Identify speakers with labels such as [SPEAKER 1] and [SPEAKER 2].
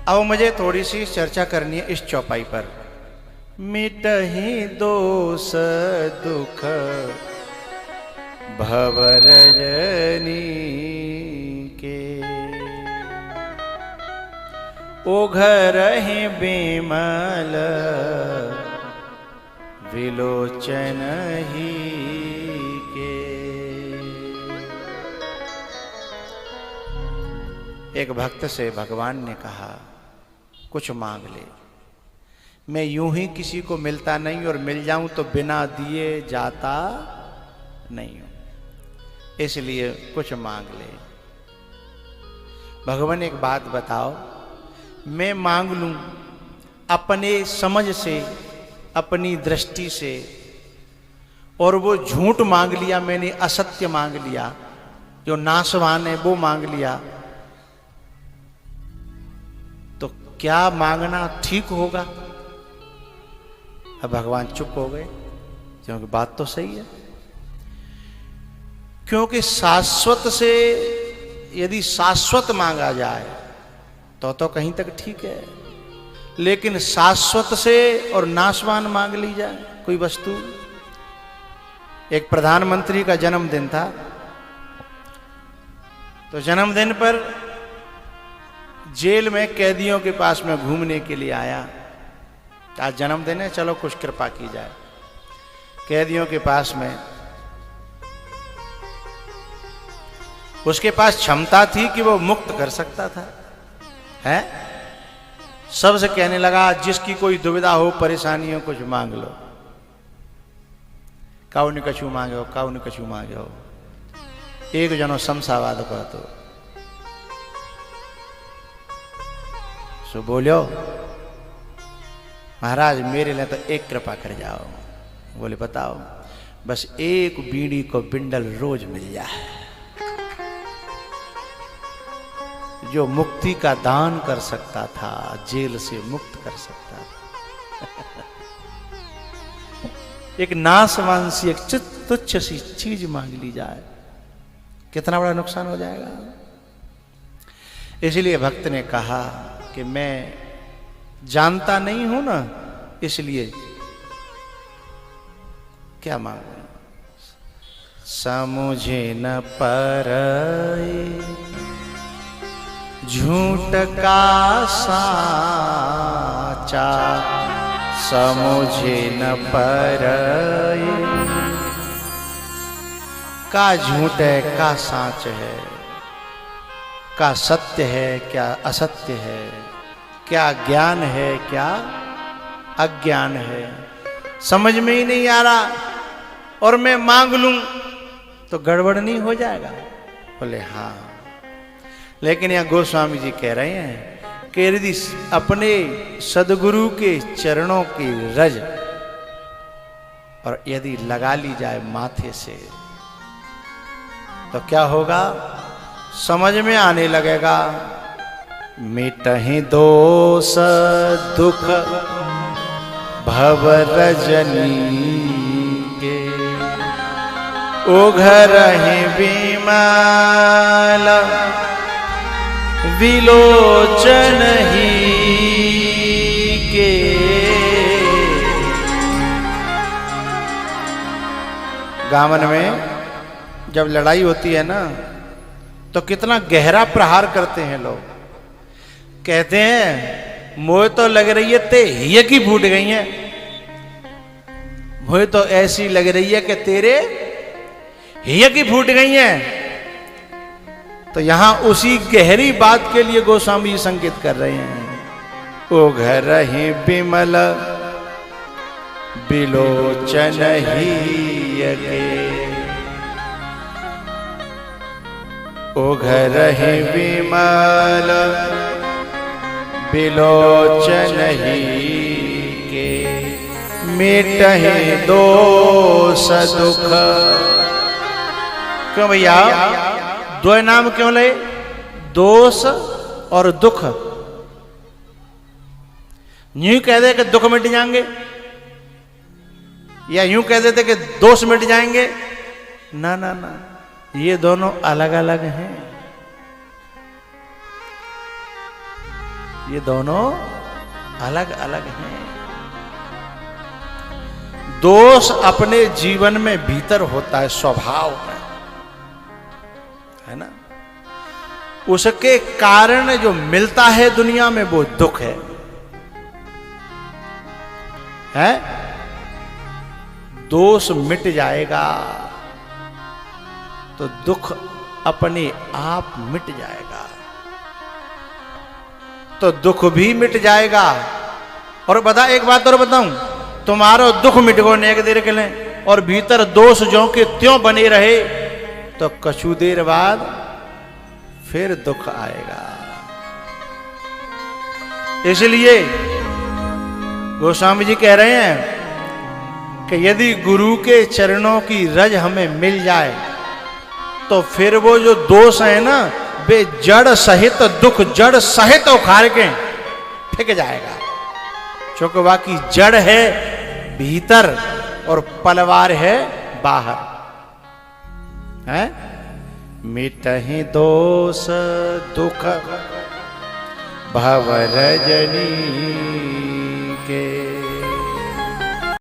[SPEAKER 1] अब मुझे थोड़ी सी चर्चा करनी है इस चौपाई पर। मिटहि दोष दुख भव रजनी के, ओघरहि बिमल विलोचन ही के। एक भक्त से भगवान ने कहा कुछ मांग ले, मैं यूं ही किसी को मिलता नहीं और मिल जाऊं तो बिना दिए जाता नहीं हूं, इसलिए कुछ मांग ले। भगवान एक बात बताओ, मैं मांग लूं अपने समझ से, अपनी दृष्टि से, और वो झूठ मांग लिया, मैंने असत्य मांग लिया, जो नाशवान है वो मांग लिया, तो क्या मांगना ठीक होगा? अब भगवान चुप हो गए, क्योंकि बात तो सही है। क्योंकि शाश्वत से यदि शाश्वत मांगा जाए तो कहीं तक ठीक है, लेकिन शाश्वत से और नाशवान मांग ली जाए कोई वस्तु। एक प्रधानमंत्री का जन्मदिन था, तो जन्मदिन पर जेल में कैदियों के पास में घूमने के लिए आया। आज जन्मदिन है, चलो कुछ कृपा की जाए। कैदियों के पास में उसके पास क्षमता थी कि वो मुक्त कर सकता था, है? सबसे कहने लगा जिसकी कोई दुविधा हो, परेशानी हो, कुछ मांग लो। काउ ने कछु मांगे हो, काउ ने कछु मांगे हो। एक जनो शमशाबाद को तो सो बोलो, महाराज मेरे लिए तो एक कृपा कर जाओ। बोले बताओ। बस एक बीड़ी को बिंडल रोज मिल जाए, जो मुक्ति का दान कर सकता था, जेल से मुक्त कर सकता था। एक नाशवान सी, एक तुच्छ सी चीज मांग ली जाए, कितना बड़ा नुकसान हो जाएगा। इसलिए भक्त ने कहा कि मैं जानता नहीं हूं ना, इसलिए क्या मांगू? समुझे न परए झूठ का साचा, समुझे न परए। का झूठ है, का साच है, का सत्य है, क्या असत्य है, क्या ज्ञान है, क्या अज्ञान है, समझ में ही नहीं आ रहा। और मैं मांग लूं तो गड़बड़ नहीं हो जाएगा? बोले हाँ। लेकिन यहां गोस्वामी जी कह रहे हैं कि यदि अपने सदगुरु के चरणों की रज और यदि लगा ली जाए माथे से, तो क्या होगा? समझ में आने लगेगा। मिटहि दोष दुख भव रजनी के, ओघरहि बिमल विलोचन ही के। गावन में जब लड़ाई होती है ना, तो कितना गहरा प्रहार करते हैं लोग। कहते हैं मोह तो लग रही है ते हिय की फूट गई है, मोह तो ऐसी लग रही है कि तेरे हिय की फूट गई है। तो यहां उसी गहरी बात के लिए गोस्वामी जी संकेत कर रहे हैं। ओघरहि बिमल बिलोचन हिय के, ओघरहि बिमल बिलोचन ही के। मिटहि दोष दुख। क्यों भैया दो नाम क्यों ले? दोष और दुख। यूं कह दे कि दुख मिट जाएंगे, या यूं कह देते कि दोष मिट जाएंगे? ना ना ना, ये दोनों अलग अलग हैं। ये दोनों अलग अलग हैं। दोष अपने जीवन में भीतर होता है, स्वभाव में, है ना। उसके कारण जो मिलता है दुनिया में वो दुख है? दोष मिट जाएगा तो दुख अपने आप मिट जाएगा, तो दुख भी मिट जाएगा। और बता, एक बात और बताऊं, तुम्हारो दुख मिट गो नेक देर के लिए और भीतर दोष जो के त्यों बने रहे तो कछु देर बाद फिर दुख आएगा। इसलिए गोस्वामी जी कह रहे हैं कि यदि गुरु के चरणों की रज हमें मिल जाए तो फिर वो जो दोष है ना, वे जड़ सहित, दुख जड़ सहित उखाड़ के फेंक जाएगा। क्योंकि बाकी जड़ है भीतर और पलवार है बाहर, है। मिटहि दोष दुख भव रजनी के,